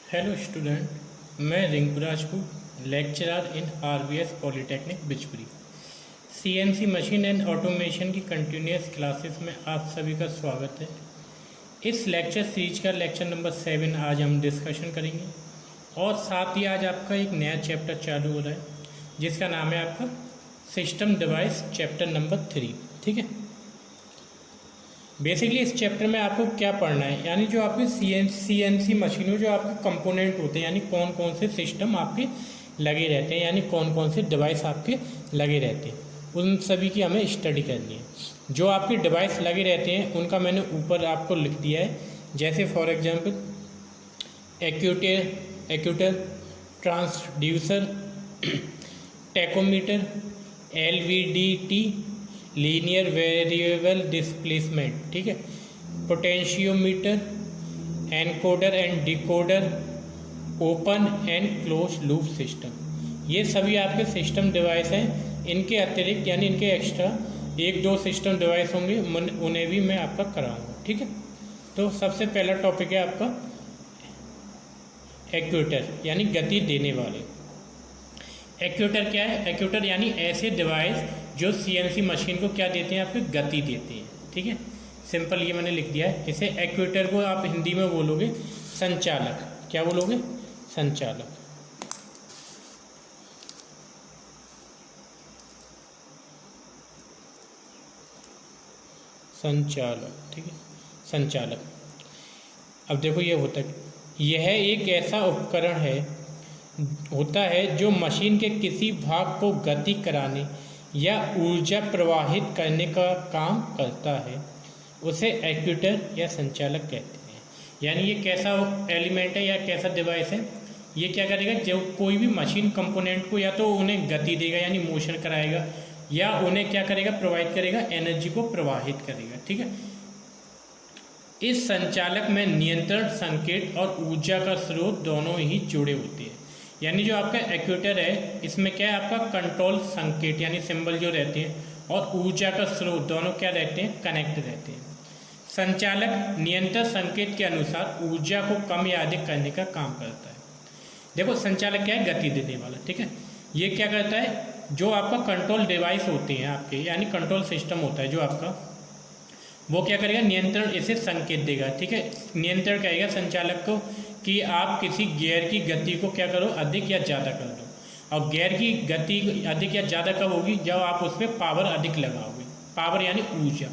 Hello student, मैं Rinku Rajput, lecturer in RBS polytechnic Bijpuri. CNC machine and automation की continuous classes में आप सभी का स्वागत है। इस लेक्चर सीरीज का लेक्चर नंबर 7 आज हम डिस्कशन करेंगे और साथ ही आज आपका एक नया चैप्टर चालू हो रहा है जिसका नाम है आपका सिस्टम डिवाइस चैप्टर नंबर 3। ठीक है, बेसिकली इस चैप्टर में आपको क्या पढ़ना है, यानी जो आपकी सीएनसी मशीनों जो आपके कंपोनेंट होते हैं, यानी कौन कौन से सिस्टम आपके लगे रहते हैं, यानी कौन कौन से डिवाइस आपके लगे रहते हैं, उन सभी की हमें स्टडी करनी है। जो आपके डिवाइस लगे रहते हैं उनका मैंने ऊपर आपको लिख दिया है, जैसे for example actuator, transducer, tachometer, LVDT, linear variable displacement, ठीक है, potentiometer, encoder and decoder, open and close loop system. ये सभी आपके सिस्टम डिवाइस हैं। इनके अतिरिक्त यानी इनके एक्स्ट्रा 1-2 सिस्टम डिवाइस होंगे, उन्हें भी मैं आपका कराऊंगा। ठीक है, तो सबसे पहला टॉपिक है आपका एक्यूटर, यानी गति देने वाले। एक्यूटर क्या है? एक्यूटर यानी ऐसे डिवाइस जो सीएनसी मशीन को क्या देते हैं, आपको गति देते हैं। ठीक है, सिंपल ये मैंने लिख दिया है। इसे एक्यूटर को आप हिंदी में बोलोगे संचालक। क्या बोलोगे? संचालक। संचालक, ठीक है, संचालक। अब देखो ये होता है, यह एक ऐसा उपकरण होता है जो मशीन के किसी भाग को गति कराने या ऊर्जा प्रवाहित करने का काम करता है, उसे एक्यूटर या संचालक कहते हैं। यानी ये कैसा एलिमेंट है या कैसा डिवाइस है, ये क्या करेगा, जब कोई भी मशीन कंपोनेंट को या तो उन्हें गति देगा यानी मोशन कराएगा, या उन्हें क्या करेगा, प्रोवाइड करेगा, एनर्जी को प्रवाहित करेगा। ठीक है, इस संचालक में नियंत्रण संकेत और ऊर्जा का स्रोत दोनों ही जुड़े होते हैं। यानी जो आपका एक्यूटर है, इसमें क्या है, आपका कंट्रोल संकेत यानी सिंबल जो रहते हैं और ऊर्जा का स्रोत दोनों क्या रहते हैं, कनेक्ट रहते हैं। संचालक नियंत्रण संकेत के अनुसार ऊर्जा को कम या अधिक करने का काम करता है। देखो संचालक क्या है, गति देने वाला। ठीक है, ये क्या करता है, जो आपका कंट्रोल डिवाइस होते हैं आपके, यानी कंट्रोल सिस्टम होता है जो आपका, वो क्या करेगा, नियंत्रण इसे संकेत देगा। ठीक है, नियंत्रण कहेगा संचालक को कि आप किसी गियर की गति को क्या करो, अधिक या ज़्यादा कर दो। और गियर की गति अधिक या ज़्यादा कब होगी, जब आप उस पर पावर अधिक लगाओगे। पावर यानी ऊर्जा,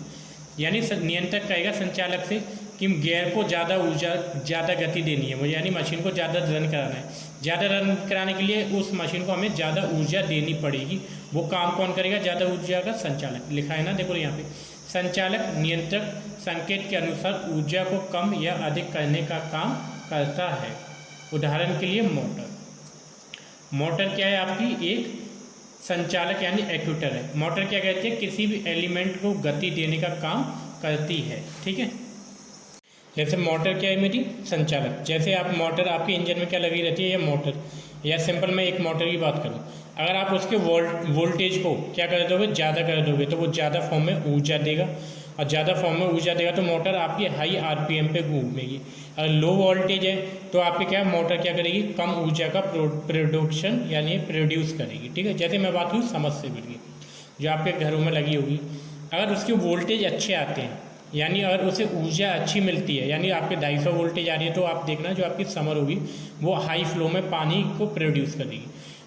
यानी नियंत्रक कहेगा संचालक से कि गियर को ज़्यादा ऊर्जा, ज़्यादा गति देनी है मुझे, यानी मशीन को ज़्यादा रन कराना है। ज़्यादा रन कराने के लिए उस मशीन को हमें ज़्यादा ऊर्जा देनी पड़ेगी। वो काम कौन करेगा, ज़्यादा ऊर्जा का संचालक। लिखा है ना, देखो यहाँ पे, संचालक नियंत्रक संकेत के अनुसार ऊर्जा को कम या अधिक करने का काम करता है। उदाहरण के लिए मोटर। मोटर क्या है, आपकी एक संचालक यानी एक्यूटर है। मोटर क्या कहती है, किसी भी एलिमेंट को गति देने का काम करती है। ठीक है, जैसे मोटर क्या है मेरी, संचालक। जैसे आप मोटर, आपके इंजन में क्या लगी रहती है, या मोटर, या सिंपल मैं एक मोटर की बात करूं, अगर आप उसके वोल्टेज को क्या कर दोगे, ज़्यादा कर दोगे, तो वो ज़्यादा फॉर्म में ऊर्जा देगा, और ज़्यादा फॉर्म में ऊर्जा देगा तो मोटर आपकी हाई आरपीएम पे घूमेगी। अगर लो वोल्टेज है तो आपकी क्या, मोटर क्या करेगी, कम ऊर्जा का प्रोडक्शन यानी प्रोड्यूस करेगी। ठीक है, जैसे मैं बात करूँ समरसेबल की, जो आपके घरों में लगी होगी, अगर उसके वोल्टेज अच्छे आते हैं, यानी अगर उसे ऊर्जा अच्छी मिलती है, यानी आपके 250 वोल्टेज आ रही है, तो आप देखना जो आपकी समर होगी वो हाई फ्लो में पानी को प्रोड्यूस करेगी।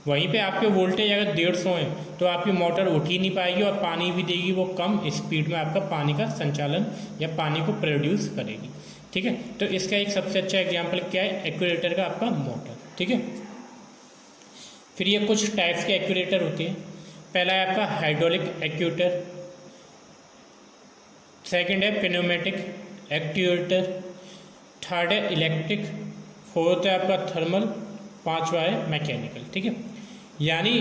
वहीं पे आपके वोल्टेज अगर 150 है तो आपकी मोटर उठ ही नहीं पाएगी और पानी भी देगी, वो कम स्पीड में आपका पानी का संचालन या पानी को प्रोड्यूस करेगी। ठीक है, तो इसका एक सबसे अच्छा एग्जांपल क्या है, एक्यूरेटर का आपका मोटर। ठीक है, फिर ये कुछ टाइप्स के एक्यूरेटर होते हैं। पहला है आपका हाइड्रोलिक एक्यूरेटर, सेकंड है प्नेमेटिक एक्यूरेटर, थर्ड है इलेक्ट्रिक, फोर्थ है आपका थर्मल, पांचवा है मैकेनिकल। ठीक है, यानी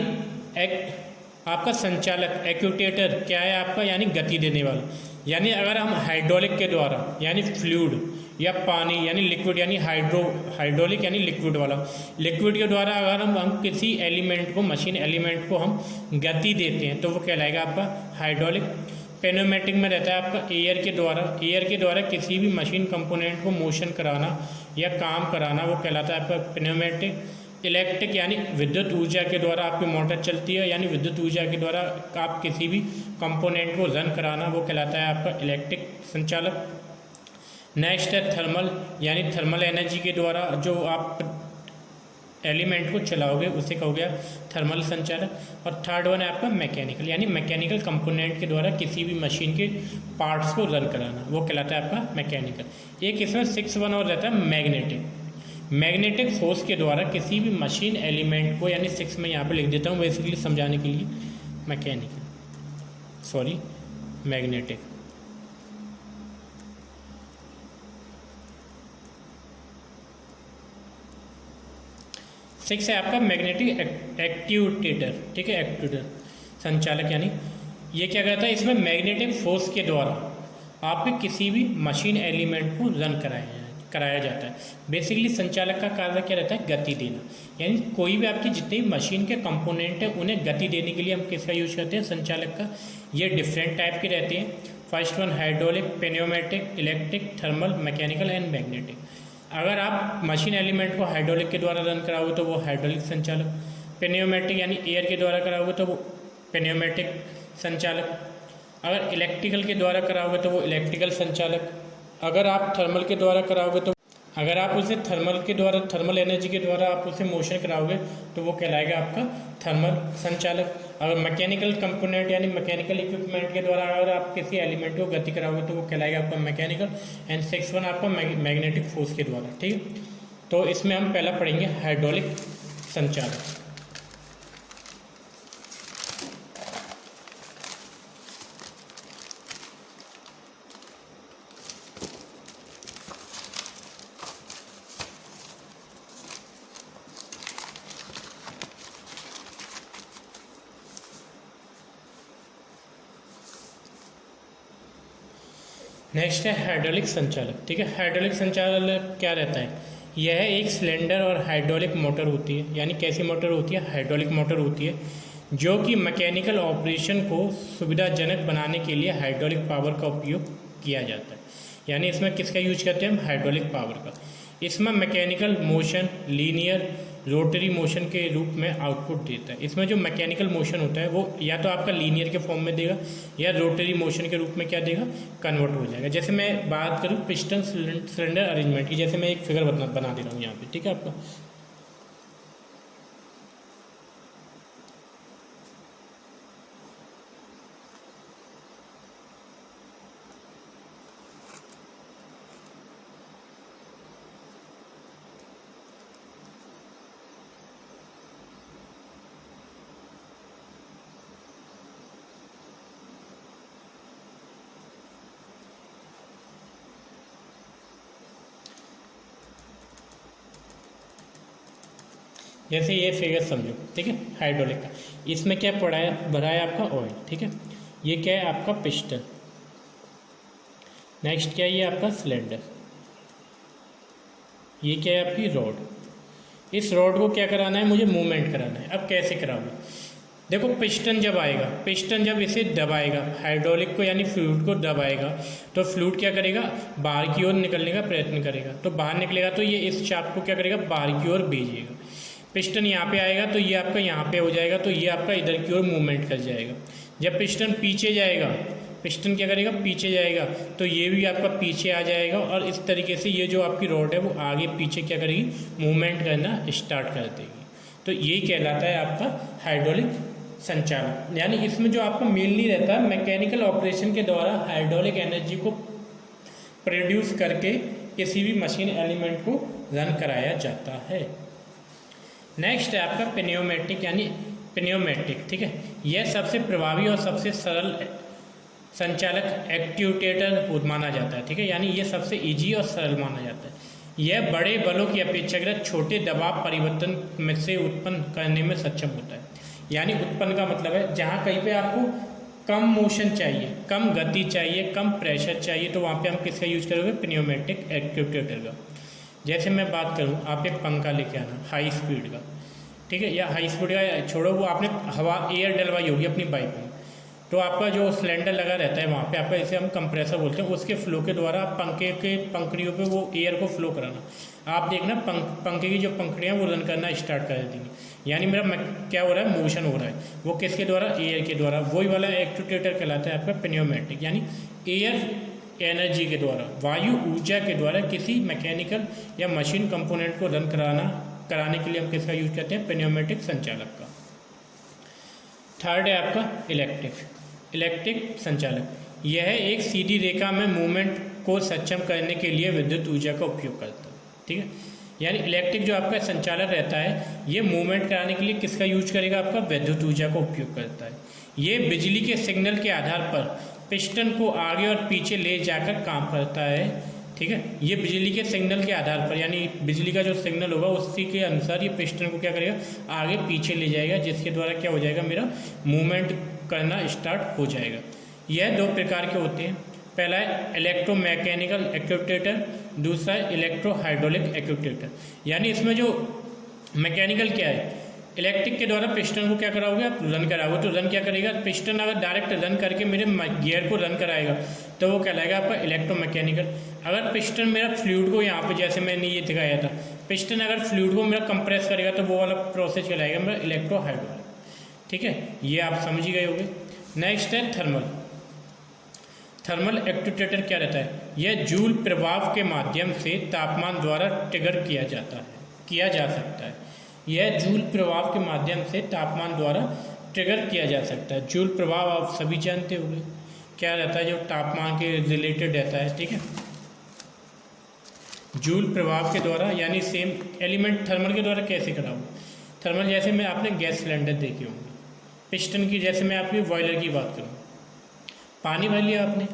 आपका संचालक एक्यूटेटर क्या है आपका, यानी गति देने वाला। यानी अगर हम हाइड्रोलिक के द्वारा, यानी फ्लूइड या पानी यानी लिक्विड, यानी हाइड्रोलिक यानी लिक्विड वाला, लिक्विड के द्वारा अगर हम किसी एलिमेंट को, मशीन एलिमेंट को हम गति देते हैं तो वो कहलाएगा आपका हाइड्रोलिक। पेनोमेटिक में रहता है आपका एयर के द्वारा किसी भी मशीन कंपोनेंट को मोशन कराना या काम कराना, वो कहलाता है आपका पेनोमेटिक। इलेक्ट्रिक यानी विद्युत ऊर्जा के द्वारा आपकी मोटर चलती है, यानी विद्युत ऊर्जा के द्वारा आप किसी भी कंपोनेंट को रन कराना, वो कहलाता है आपका इलेक्ट्रिक संचालक। नेक्स्ट है थर्मल, यानी थर्मल एनर्जी के द्वारा जो आप एलिमेंट को चलाओगे उसे कहोगे आप थर्मल संचालक। और थर्ड वन है आपका मैकेनिकल, यानी मैकेनिकल कंपोनेंट के द्वारा किसी भी मशीन के पार्ट्स को रन कराना, वो कहलाता है आपका मैकेनिकल। एक इसमें 6 वन और रहता है मैग्नेटिक। मैग्नेटिक फोर्स के द्वारा किसी भी मशीन एलिमेंट को, यानी 6 में यहाँ पे लिख देता हूँ बेसिकली समझाने के लिए, मैग्नेटिक। 6 है आपका मैग्नेटिक एक्ट्यूएटर, ठीक है, एक्ट्यूएटर संचालक, यानी ये क्या करता है, इसमें मैग्नेटिक फोर्स के द्वारा आपके किसी भी मशीन एलिमेंट को रन कराया जाता है। बेसिकली संचालक का कार्य क्या रहता है, गति देना, यानी कोई भी आपकी जितने भी मशीन के कंपोनेंट हैं उन्हें गति देने के लिए हम किसका यूज करते हैं, संचालक का। ये डिफरेंट टाइप के रहते हैं। First one hydraulic, pneumatic, electric, thermal, mechanical and magnetic. अगर आप मशीन एलिमेंट को हाइड्रोलिक के द्वारा रन कराओगे तो वो हाइड्रोलिक संचालक, पेन्योमेटिक यानी एयर के द्वारा कराओगे तो वो पेन्योमेटिक संचालक, अगर इलेक्ट्रिकल के द्वारा कराओगे तो वो इलेक्ट्रिकल संचालक, अगर आप थर्मल के द्वारा कराओगे तो, अगर आप उसे थर्मल एनर्जी के द्वारा आप उसे मोशन कराओगे तो वो कहलाएगा आपका थर्मल संचालक। अगर मैकेनिकल कंपोनेंट यानी मैकेनिकल इक्विपमेंट के द्वारा अगर आप किसी एलिमेंट को गति कराओगे तो वो कहलाएगा आपका मैकेनिकल। एंड 6 वन आपका मैग्नेटिक फोर्स के द्वारा, ठीक है। तो इसमें हम पहला पढ़ेंगे हाइड्रोलिक संचालक। नेक्स्ट है हाइड्रोलिक संचालक, ठीक है। हाइड्रोलिक संचालक क्या रहता है, यह एक सिलेंडर और हाइड्रोलिक मोटर होती है, यानी कैसी मोटर होती है, हाइड्रोलिक मोटर होती है, जो कि मैकेनिकल ऑपरेशन को सुविधाजनक बनाने के लिए हाइड्रोलिक पावर का उपयोग किया जाता है। यानी इसमें किसका यूज करते हैं हम, हाइड्रोलिक पावर का। इसमें mechanical motion linear rotary motion के रूप में आउटपुट देता है। इसमें जो मैकेनिकल मोशन होता है वो या तो आपका लीनियर के फॉर्म में देगा या रोटरी मोशन के रूप में क्या देगा, कन्वर्ट हो जाएगा। जैसे मैं बात करूँ पिस्टन सिलेंडर अरेंजमेंट की, जैसे मैं एक फिगर बना दे रहा हूँ यहाँ पे, ठीक है आपका। जैसे ये फिगर समझो, ठीक है, हाइड्रोलिक का। इसमें क्या भरा है आपका ऑयल, ठीक है। ये क्या है आपका पिस्टन। नेक्स्ट क्या है, ये आपका सिलेंडर। ये क्या है आपकी रॉड। इस रॉड को क्या कराना है, मुझे मूवमेंट कराना है। अब कैसे कराओगे, देखो पिस्टन जब इसे दबाएगा, हाइड्रोलिक को यानी फ्लूइड को दबाएगा, तो फ्लूइड क्या करेगा, बाहर की ओर निकलने का प्रयत्न करेगा। तो बाहर निकलेगा तो ये इस चाप को क्या करेगा, बाहर की ओर भेजेगा। पिस्टन यहाँ पे आएगा तो ये आपका यहाँ पे हो जाएगा, तो ये आपका इधर की ओर मूवमेंट कर जाएगा। जब पिस्टन पीछे जाएगा, पिस्टन क्या करेगा, पीछे जाएगा, तो ये भी आपका पीछे आ जाएगा। और इस तरीके से ये जो आपकी रॉड है वो आगे पीछे क्या करेगी, मूवमेंट करना स्टार्ट कर देगी। तो यही कहलाता है आपका हाइड्रोलिक संचालन। यानी इसमें जो आपका मेनली रहता है मैकेनिकल ऑपरेशन के द्वारा हाइड्रोलिक एनर्जी को प्रोड्यूस करके किसी भी मशीन एलिमेंट को रन कराया जाता है। नेक्स्ट है आपका पेन्योमेटिक, यानी पेन्योमेटिक, ठीक है। यह सबसे प्रभावी और सबसे सरल संचालक एक्ट्यूएटर माना जाता है, ठीक है। यानी ये सबसे इजी और सरल माना जाता है। यह बड़े बलों की अपेक्षाकृत छोटे दबाव परिवर्तन में से उत्पन्न करने में सक्षम होता है। यानी उत्पन्न का मतलब है जहाँ कहीं पे आपको कम मोशन चाहिए, कम गति चाहिए, कम प्रेशर चाहिए, तो वहाँ पे हम किसका यूज करोगे, पेन्योमेटिक एक्ट्यूएटर का। जैसे मैं बात करूँ, आप एक पंखा लेके आना हाई स्पीड का, ठीक है, या हाई स्पीड का छोड़ो, वो आपने एयर डलवाई होगी अपनी बाइक में, तो आपका जो सिलेंडर लगा रहता है वहाँ पे आपका, इसे हम कंप्रेसर बोलते हैं, उसके फ्लो के द्वारा आप पंखे के पंखड़ियों पे वो एयर को फ्लो कराना। आप देखना पंखे की जो पंखड़ियाँ वो रन करना स्टार्ट कर देंगी, यानी मेरा क्या हो रहा है, मोशन हो रहा है। वो किसके द्वारा, एयर के द्वारा। वही वाला एक्चुएटर कहलाता है आपका प्नेमेटिक, यानी एयर एनर्जी के द्वारा, वायु ऊर्जा के द्वारा किसी मैकेनिकल या मशीन कंपोनेंट को रन कराने के लिए हम किसका यूज करते हैं, प्नेमेटिक संचालक का। थर्ड है आपका इलेक्ट्रिक संचालक। यह एक सीधी रेखा में मूवमेंट को सक्षम करने के लिए विद्युत ऊर्जा का उपयोग करता है, ठीक है। यानी इलेक्ट्रिक जो आपका संचालक रहता है, ये मूवमेंट कराने के लिए किसका यूज करेगा, आपका विद्युत ऊर्जा का उपयोग करता है। ये बिजली के सिग्नल के आधार पर पिस्टन को आगे और पीछे ले जाकर काम करता है, ठीक है। ये बिजली के सिग्नल के आधार पर, यानी बिजली का जो सिग्नल होगा उसी के अनुसार ये पिस्टन को क्या करेगा, आगे पीछे ले जाएगा, जिसके द्वारा क्या हो जाएगा, मेरा मूवमेंट करना स्टार्ट हो जाएगा। यह दो प्रकार के होते हैं। पहला है इलेक्ट्रोमैकेनिकल एक्ट्यूएटर, दूसरा है इलेक्ट्रो हाइड्रोलिक एक्ट्यूएटर। यानी इसमें जो मैकेनिकल क्या है, इलेक्ट्रिक के द्वारा पिस्टन को क्या कराओगे आप, रन कराओगे। तो रन क्या करेगा, पिस्टन अगर डायरेक्ट रन करके मेरे गियर को रन कराएगा तो वो कहलाएगा आपका इलेक्ट्रोमैकेनिकल। अगर पिस्टन मेरा फ्लूइड को यहाँ पे, जैसे मैंने ये दिखाया था, पिस्टन अगर फ्लूइड को मेरा कंप्रेस करेगा तो वो वाला प्रोसेस कहलाएगा मेरा इलेक्ट्रो हाइड्रोलिक, ठीक है। ये आप समझ ही गए होंगे। नेक्स्ट है थर्मल एक्ट्यूएटर। क्या रहता है, यह जूल प्रभाव के माध्यम से तापमान द्वारा ट्रिगर किया जा सकता है। यह जूल प्रभाव के माध्यम से तापमान द्वारा ट्रिगर किया जा सकता है। जूल प्रभाव आप सभी जानते होंगे क्या रहता है, जो तापमान के रिलेटेड रहता है, ठीक है। जूल प्रभाव के द्वारा, यानी सेम एलिमेंट थर्मल के द्वारा कैसे कराऊँ। थर्मल जैसे मैं आपने गैस सिलेंडर देखे होंगे, पिस्टन की, जैसे मैं आपकी बॉयलर की बात करूँ, पानी भर लिया आपने,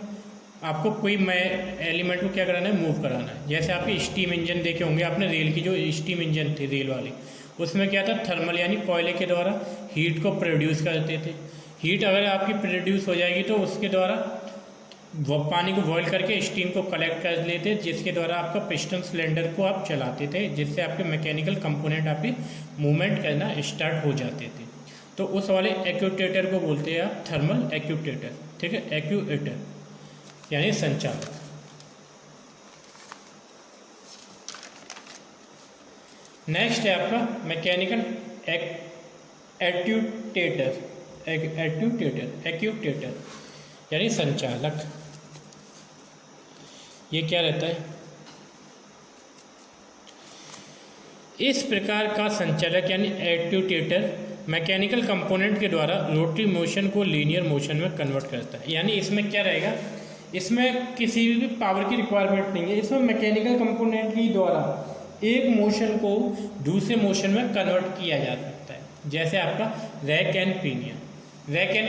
आपको कोई एलिमेंट को क्या कराना है, मूव कराना है। जैसे आपके स्टीम इंजन देखे होंगे आपने, रेल की जो स्टीम इंजन थे रेल वाले, उसमें क्या था, थर्मल यानी कोयले के द्वारा हीट को प्रोड्यूस करते थे। हीट अगर आपकी प्रोड्यूस हो जाएगी तो उसके द्वारा वो पानी को बॉयल करके स्टीम को कलेक्ट कर लेते, जिसके द्वारा आपका पिस्टन सिलेंडर को आप चलाते थे, जिससे आपके मैकेनिकल कंपोनेंट आपके मूवमेंट करना स्टार्ट हो जाते थे। तो उस वाले एक्ट्यूएटर को बोलते हैं आप थर्मल एक्ट्यूएटर, ठीक है। एक्ट्यूएटर यानी संचालक। नेक्स्ट है आपका मैकेनिकल एक्ट्यूएटर यानी संचालक। ये क्या रहता है, इस प्रकार का संचालक यानी एक्ट्यूएटर मैकेनिकल कंपोनेंट के द्वारा रोटरी मोशन को लीनियर मोशन में कन्वर्ट करता है। यानी इसमें क्या रहेगा, इसमें किसी भी पावर की रिक्वायरमेंट नहीं है, इसमें मैकेनिकल कंपोनेंट के द्वारा एक मोशन को दूसरे मोशन में कन्वर्ट किया जा सकता है। जैसे आपका रैक एंड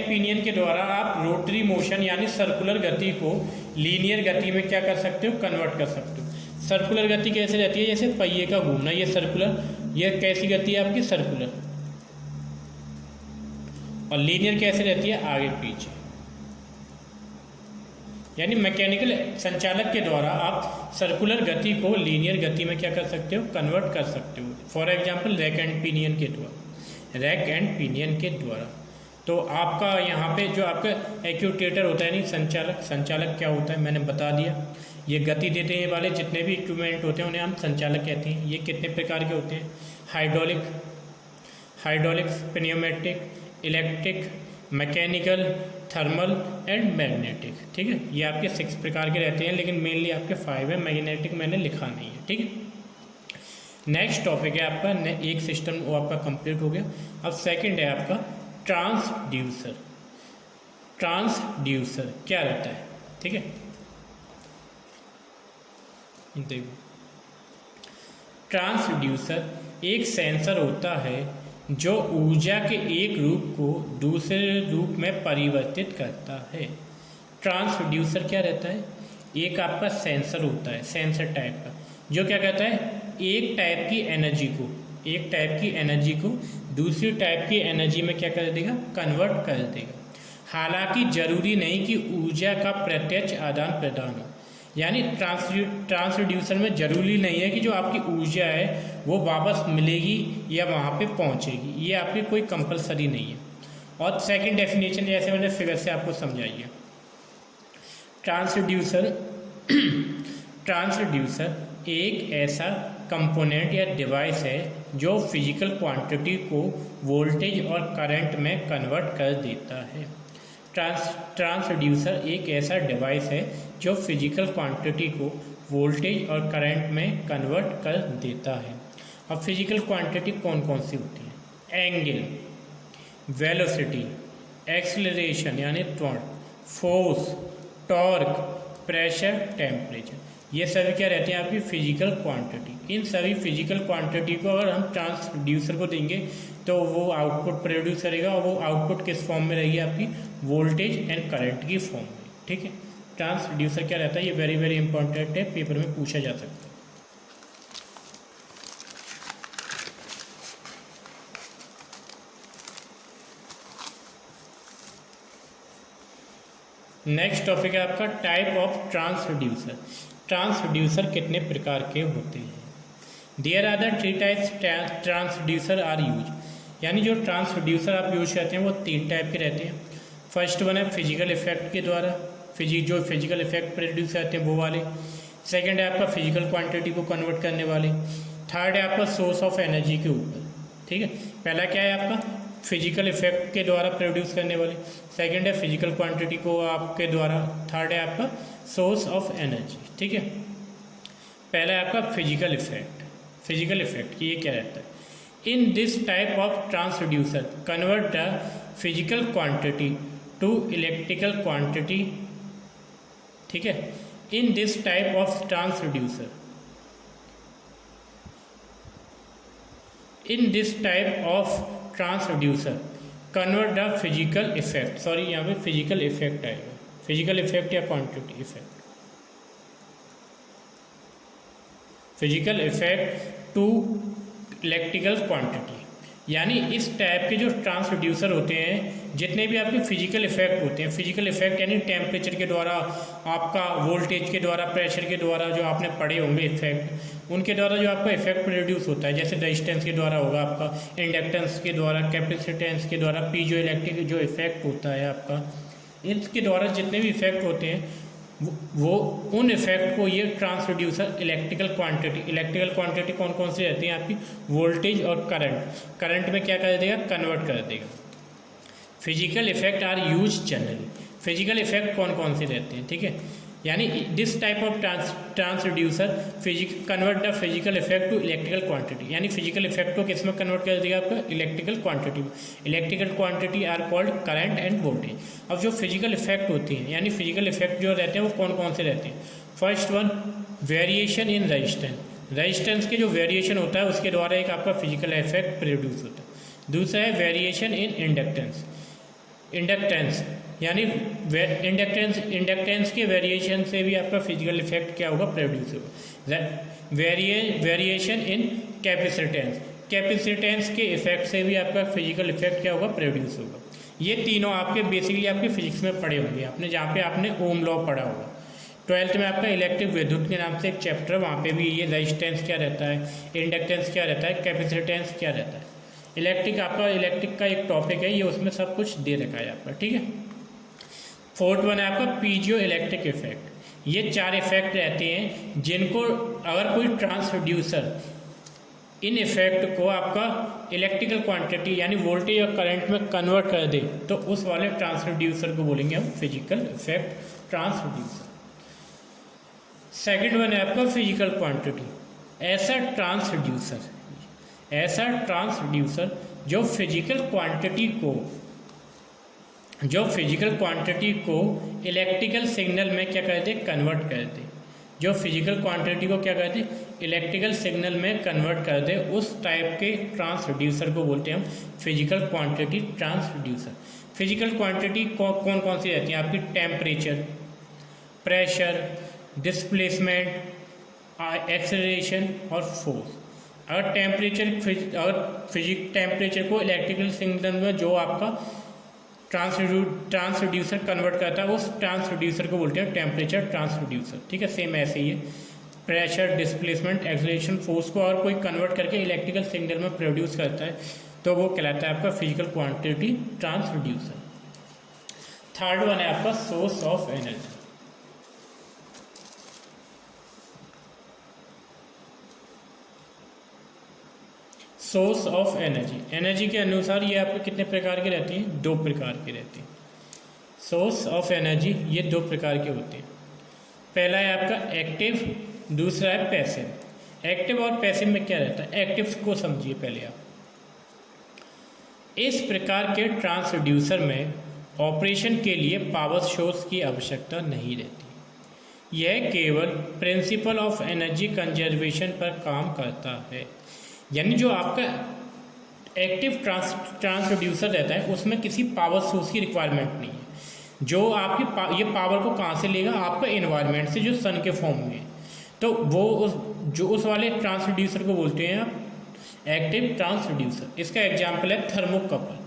पिनियन के द्वारा आप रोटरी मोशन यानी सर्कुलर गति को लीनियर गति में क्या कर सकते हो, कन्वर्ट कर सकते हो। सर्कुलर गति कैसे रहती है, जैसे पहिए का घूमना, ये सर्कुलर, ये कैसी गति है आपकी, सर्कुलर। और लीनियर कैसे रहती है, आगे पीछे। यानी मैकेनिकल संचालक के द्वारा आप सर्कुलर गति को लीनियर गति में क्या कर सकते हो, कन्वर्ट कर सकते हो। For example rack and pinion के द्वारा। तो आपका यहाँ पे जो आपका एक्ट्यूएटर होता है, नहीं संचालक क्या होता है मैंने बता दिया। ये गति देते हैं, ये वाले जितने भी इक्विपमेंट होते हैं उन्हें हम संचालक कहते हैं। ये कितने प्रकार के होते हैं, hydraulic, pneumatic, electric, mechanical, thermal and magnetic, ठीक है। ये आपके 6 प्रकार के रहते हैं, लेकिन मेनली आपके 5 है। मैग्नेटिक मैंने लिखा नहीं है, ठीक है। नेक्स्ट टॉपिक है आपका, एक सिस्टम वो आपका कंप्लीट हो गया। अब सेकंड है आपका ट्रांसड्यूसर क्या रहता है, ठीक है। देखो, ट्रांसड्यूसर एक सेंसर होता है जो ऊर्जा के एक रूप को दूसरे रूप में परिवर्तित करता है। ट्रांसड्यूसर क्या रहता है, एक आपका सेंसर होता है, सेंसर टाइप का, जो क्या कहता है, एक टाइप की एनर्जी को दूसरी टाइप की एनर्जी में क्या कर देगा, कन्वर्ट कर देगा। हालांकि जरूरी नहीं कि ऊर्जा का प्रत्यक्ष आदान प्रदान हो। यानी ट्रांसड्यूसर में ज़रूरी नहीं है कि जो आपकी ऊर्जा है वो वापस मिलेगी या वहाँ पे पहुँचेगी, ये आपकी कोई कंपलसरी नहीं है। और सेकंड डेफिनेशन जैसे मैंने फिगर से आपको समझाई है, ट्रांसड्यूसर ट्रांसड्यूसर एक ऐसा कंपोनेंट या डिवाइस है जो फिजिकल क्वांटिटी को वोल्टेज और करंट में कन्वर्ट कर देता है। ट्रांसड्यूसर एक ऐसा डिवाइस है जो फिजिकल क्वांटिटी को वोल्टेज और करंट में कन्वर्ट कर देता है। अब फिजिकल क्वांटिटी कौन कौन सी होती है? एंगल, वेलोसिटी, एक्सेलरेशन यानी त्वरण, फोर्स, टॉर्क, प्रेशर, टेम्परेचर, ये सभी क्या रहते हैं? आपकी फिजिकल क्वांटिटी। इन सभी फिजिकल क्वांटिटी को अगर हम ट्रांसड्यूसर को देंगे तो वो आउटपुट प्रोड्यूस करेगा, और वो आउटपुट किस फॉर्म में रहेगी? आपकी वोल्टेज एंड करंट की फॉर्म में। ठीक है, ट्रांसड्यूसर क्या रहता है? ये वेरी वेरी इंपॉर्टेंट है, पेपर में पूछा जा सकता है। नेक्स्ट टॉपिक है आपका टाइप ऑफ ट्रांसड्यूसर। ट्रांसड्यूसर कितने प्रकार के होते हैं? There are the 3 types transducer are use, यानी जो ट्रांसड्यूसर आप यूज करते हैं वो 3 टाइप के रहते हैं। फर्स्ट वन है फिजिकल इफेक्ट के द्वारा, जो फिजिकल इफेक्ट प्रोड्यूस करते हैं वो वाले। सेकंड है आपका फिजिकल क्वांटिटी को कन्वर्ट करने वाले। थर्ड है आपका सोर्स ऑफ एनर्जी के ऊपर। ठीक है, पहला क्या है आपका? फिजिकल इफेक्ट के द्वारा प्रोड्यूस करने वाले। सेकंड है फिजिकल क्वांटिटी को आपके द्वारा। थर्ड है आपका सोर्स ऑफ एनर्जी। ठीक है, पहला है आपका फिजिकल इफेक्ट। फिजिकल इफेक्ट ये क्या रहता है? In this type of transducer convert the physical quantity to electrical quantity. ठीक है, in this type of transducer, in this type of transducer convert the physical effect, sorry यहाँ पे physical effect आएगा, physical effect या quantity effect, physical effect to electrical quantity. यानी इस type के जो ट्रांसड्यूसर होते हैं, जितने भी आपके फिजिकल इफेक्ट होते हैं, फिजिकल इफेक्ट यानी टेम्परेचर के द्वारा, आपका वोल्टेज के द्वारा, प्रेशर के द्वारा जो आपने पढ़े होंगे इफेक्ट, उनके द्वारा जो आपका इफेक्ट प्रोड्यूस होता है, जैसे रेजिस्टेंस के द्वारा होगा आपका, इंडक्टेंस के द्वारा, कैपेसिटेंस के द्वारा, पीजो इलेक्ट्रिक जो इफेक्ट होता है आपका, इनके द्वारा जितने भी इफेक्ट होते हैं वो उन इफेक्ट को ये ट्रांसड्यूसर इलेक्ट्रिकल क्वांटिटी कौन कौन सी रहती है आपकी? वोल्टेज और करंट में क्या कर देगा? कन्वर्ट कर देगा। Physical effect are use generally, physical effect कौन कौन से रहते हैं? ठीक है, यानी this type of transducer convert the physical effect to electrical quantity, यानी फिजिकल इफेक्ट को किस में कन्वर्ट कर देगा? आपका इलेक्ट्रिकल क्वांटिटी में। Electrical quantity are called current and voltage. अब जो फिजिकल इफेक्ट होती हैं, यानी फिजिकल इफेक्ट जो रहते हैं वो कौन कौन से रहते हैं? First one, variation in resistance. Resistance के जो वेरिएशन होता है उसके द्वारा एक आपका फिजिकल इफेक्ट प्रोड्यूस होता है। दूसरा है वेरिएशन इन इंडक्टेंस, यानी इंडक्टेंस के वेरिएशन से भी आपका फिजिकल इफेक्ट क्या होगा? प्रोड्यूस होगा। वेरिएशन इन कैपेसिटेंस के इफेक्ट से भी आपका फिजिकल इफेक्ट क्या होगा? प्रोड्यूस होगा। ये तीनों आपके बेसिकली आपके फिजिक्स में पढ़े होंगे आपने, जहाँ पे आपने ओम लॉ पढ़ा होगा। 12th में आपका इलेक्ट्रिक विद्युत के नाम से एक चैप्टर, वहाँ पे भी ये रेजिस्टेंस क्या रहता है, इंडक्टेंस क्या रहता है, कैपेसिटेंस क्या रहता है। इलेक्ट्रिक का एक टॉपिक है, ये उसमें सब कुछ दे रखा है आपका। ठीक है, 4th वन है आपका पीजो इलेक्ट्रिक इफेक्ट। ये 4 इफेक्ट रहते हैं जिनको अगर कोई ट्रांसड्यूसर इन इफेक्ट को आपका इलेक्ट्रिकल क्वांटिटी यानी वोल्टेज और करंट में कन्वर्ट कर दे तो उस वाले ट्रांसड्यूसर को बोलेंगे हम physical effect transducer. Second one है आपका फिजिकल क्वांटिटी। ऐसा ट्रांसड्यूसर जो फिजिकल क्वांटिटी को इलेक्ट्रिकल सिग्नल में क्या करते? कन्वर्ट कर दे। जो फिजिकल क्वांटिटी को क्या करते? इलेक्ट्रिकल सिग्नल में कन्वर्ट कर दे, उस टाइप के ट्रांसड्यूसर को बोलते हैं हम physical quantity transducer. Physical quantity कौन कौन सी रहती है आपकी? टेम्परेचर, प्रेशर, डिस्प्लेसमेंट, एक्सेलरेशन और फोर्स। अगर टेम्परेचर को इलेक्ट्रिकल सिग्नल में जो आपका ट्रांसड्यूसर कन्वर्ट करता है उस ट्रांसड्यूसर को बोलते हैं टेम्परेचर ट्रांसड्यूसर। ठीक है, सेम ऐसे ही है। प्रेशर, डिस्प्लेसमेंट, एक्सेलरेशन, फोर्स को और कोई कन्वर्ट करके इलेक्ट्रिकल सिग्नल में प्रोड्यूस करता है तो वो कहलाता है आपका physical quantity transducer. Third one है आपका source of energy. Source of energy, energy के अनुसार ये आपके कितने प्रकार की रहती हैं? 2 प्रकार की रहती हैं। सोर्स ऑफ एनर्जी ये 2 प्रकार के होते हैं। पहला है आपका एक्टिव, दूसरा है पैसिव। एक्टिव और पैसिव में क्या रहता है? एक्टिव को समझिए पहले आप। इस प्रकार के ट्रांसड्यूसर में ऑपरेशन के लिए पावर सोर्स की आवश्यकता नहीं रहती। यह केवल प्रिंसिपल ऑफ एनर्जी कंजर्वेशन पर काम करता है। यानी जो आपका एक्टिव ट्रांसड्यूसर रहता है उसमें किसी पावर सोर्स की रिक्वायरमेंट नहीं है। जो आपकी ये पावर को कहाँ से लेगा? आपका एनवायरनमेंट से, जो सन के फॉर्म में। तो वो उस वाले ट्रांसड्यूसर को बोलते हैं आप एक्टिव ट्रांसड्यूसर। इसका एग्जाम्पल है थर्मोकपल।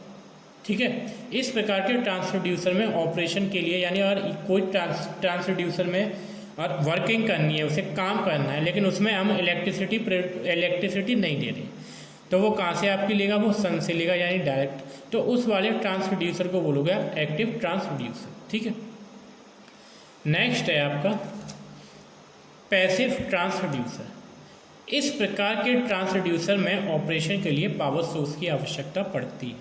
ठीक है, इस प्रकार के ट्रांसड्यूसर में ऑपरेशन के लिए यानी और कोई ट्रांसड्यूसर में और वर्किंग करनी है, उसे काम करना है, लेकिन उसमें हम इलेक्ट्रिसिटी नहीं दे रहे, तो वो कहाँ से आपकी लेगा? वो सन से लेगा, यानी डायरेक्ट। तो उस वाले ट्रांसड्यूसर को बोलोगे आप एक्टिव ट्रांसड्यूसर। ठीक है, नेक्स्ट है आपका पैसिव ट्रांसड्यूसर। इस प्रकार के ट्रांसड्यूसर में ऑपरेशन के लिए पावर सोर्स की आवश्यकता पड़ती है।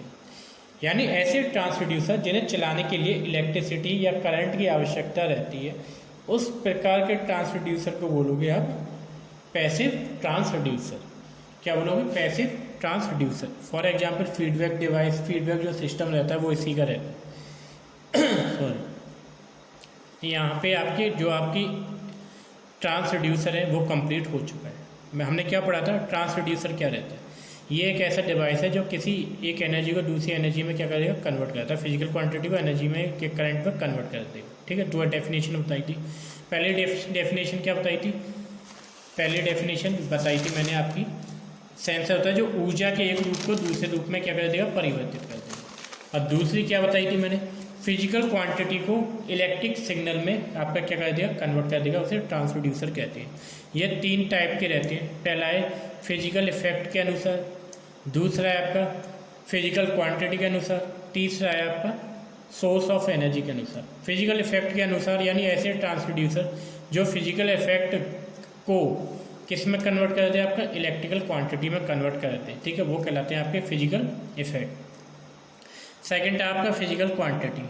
यानी ऐसे ट्रांसड्यूसर जिन्हें चलाने के लिए इलेक्ट्रिसिटी या करंट की आवश्यकता रहती है, उस प्रकार के ट्रांसड्यूसर को बोलोगे आप पैसिव ट्रांसड्यूसर। क्या बोलोगे? Passive transducer. For example feedback device, feedback जो सिस्टम रहता है वो इसी का रहता है। सॉरी, यहाँ पे आपकी ट्रांसड्यूसर है वो कंप्लीट हो चुका है। हमने क्या पढ़ा था? ट्रांसड्यूसर क्या रहता है? ये एक ऐसा डिवाइस है जो किसी एक एनर्जी को दूसरी एनर्जी में क्या करेगा? कन्वर्ट करता है। फिजिकल क्वांटिटी को एनर्जी में करंट में कन्वर्ट कर देगा। ठीक है, 2 डेफिनेशन बताई थी। पहली डेफिनेशन क्या बताई थी? पहली डेफिनेशन बताई थी मैंने आपकी, सेंसर होता है जो ऊर्जा के एक रूप को दूसरे रूप में क्या कर देगा? परिवर्तित कर देगा। और दूसरी क्या बताई थी मैंने? फिजिकल क्वांटिटी को इलेक्ट्रिक सिग्नल में आपका क्या कर देगा? कन्वर्ट कर देगा। उसे ट्रांसड्यूसर कहते हैं। ये 3 टाइप के रहते हैं। पहला है फिजिकल इफेक्ट के अनुसार, दूसरा है आपका फिजिकल क्वांटिटी के अनुसार, तीसरा है आपका सोर्स ऑफ एनर्जी के अनुसार। फिजिकल इफेक्ट के अनुसार यानी ऐसे ट्रांसड्यूसर जो फिजिकल इफेक्ट को किस में कन्वर्ट कर देते हैं? आपका इलेक्ट्रिकल क्वांटिटी में कन्वर्ट कर देते हैं। ठीक है, वो कहलाते हैं आपके फिजिकल इफेक्ट। सेकंड है आपका फिजिकल क्वांटिटी।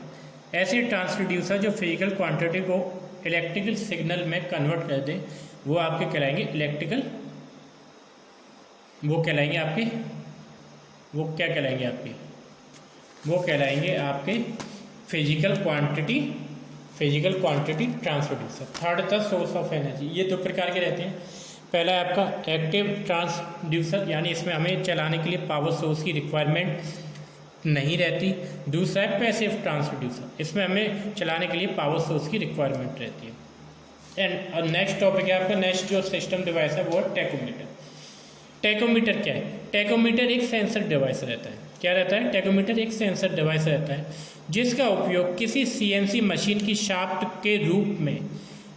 ऐसे ट्रांसड्यूसर जो फिजिकल क्वांटिटी को इलेक्ट्रिकल सिग्नल में कन्वर्ट कर दें वो आपके कहलाएंगे इलेक्ट्रिकल, वो कहलाएंगे आपके, वो क्या कहलाएंगे आपके? वो कहलाएंगे आपके फिजिकल क्वांटिटी ट्रांसड्यूसर। थर्ड था सोर्स ऑफ एनर्जी। ये 2 प्रकार के रहते हैं। पहला है आपका एक्टिव ट्रांसड्यूसर, यानी इसमें हमें चलाने के लिए पावर सोर्स की रिक्वायरमेंट नहीं रहती। दूसरा है पैसिव ट्रांसड्यूसर, इसमें हमें चलाने के लिए पावर सोर्स की रिक्वायरमेंट रहती है। एंड नेक्स्ट टॉपिक है आपका, नेक्स्ट जो सिस्टम डिवाइस है वो है टेकोमीटर। टेकोमीटर क्या है? टेकोमीटर एक सेंसर डिवाइस रहता है। क्या रहता है? टेकोमीटर एक सेंसर डिवाइस रहता है जिसका उपयोग किसी CNC मशीन की शाफ्ट के रूप में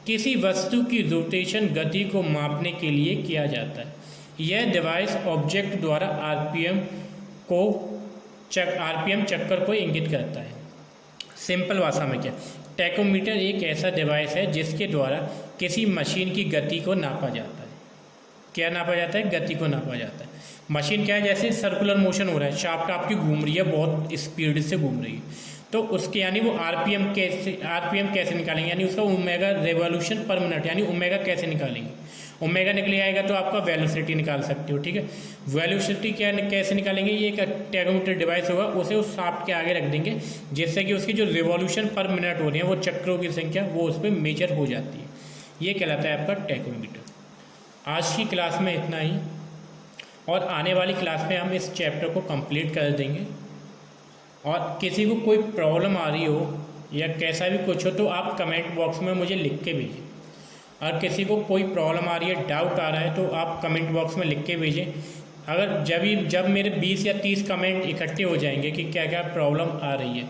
किसी वस्तु की रोटेशन गति को मापने के लिए किया जाता है। यह डिवाइस ऑब्जेक्ट द्वारा RPM चक्कर को इंगित करता है। सिंपल भाषा में क्या? टेकोमीटर एक ऐसा डिवाइस है जिसके द्वारा किसी मशीन की गति को नापा जाता है। क्या नापा जाता है? गति को नापा जाता है। मशीन क्या है? जैसे सर्कुलर मोशन हो रहा है, शाफ्ट आपकी घूम रही है, बहुत स्पीड से घूम रही है, तो उसके यानी वो RPM कैसे निकालेंगे? यानी उसका ओमेगा रेवोल्यूशन पर मिनट, यानी ओमेगा कैसे निकालेंगे? ओमेगा निकले आएगा तो आपका वेलोसिटी निकाल सकते हो। ठीक है, वेलोसिटी कैसे निकालेंगे? ये एक टेकोमीटर डिवाइस होगा, उसे उस शाफ्ट के आगे रख देंगे जिससे कि उसकी जो रिवॉल्यूशन पर मिनट हो रही है, वो चक्रों की संख्या वो उस पर मेजर हो जाती है। ये कहलाता है आपका टेकोमीटर। आज की क्लास में इतना ही, और आने वाली क्लास में हम इस चैप्टर को कंप्लीट कर देंगे। और किसी को कोई प्रॉब्लम आ रही हो या कैसा भी कुछ हो तो आप कमेंट बॉक्स में मुझे लिख के भेजें। और किसी को कोई प्रॉब्लम आ रही है, डाउट आ रहा है, तो आप कमेंट बॉक्स में लिख के भेजें। अगर जब मेरे 20 या 30 कमेंट इकट्ठे हो जाएंगे कि क्या क्या प्रॉब्लम आ रही है,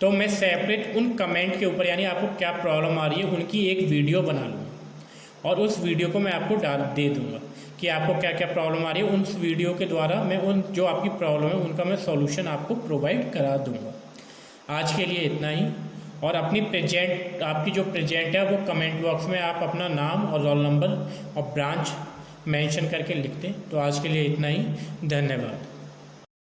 तो मैं सेपरेट उन कमेंट के ऊपर, यानी आपको क्या प्रॉब्लम आ रही है, उनकी एक वीडियो बना लूँगा और उस वीडियो को मैं आपको दे दूँगा कि आपको क्या क्या प्रॉब्लम आ रही है, उन वीडियो के द्वारा मैं उन जो आपकी प्रॉब्लम है उनका मैं सॉल्यूशन आपको प्रोवाइड करा दूंगा। आज के लिए इतना ही। और अपनी प्रेजेंट आपकी जो प्रेजेंट है वो कमेंट बॉक्स में आप अपना नाम और रोल नंबर और ब्रांच मेंशन करके लिख दें। तो आज के लिए इतना ही, धन्यवाद।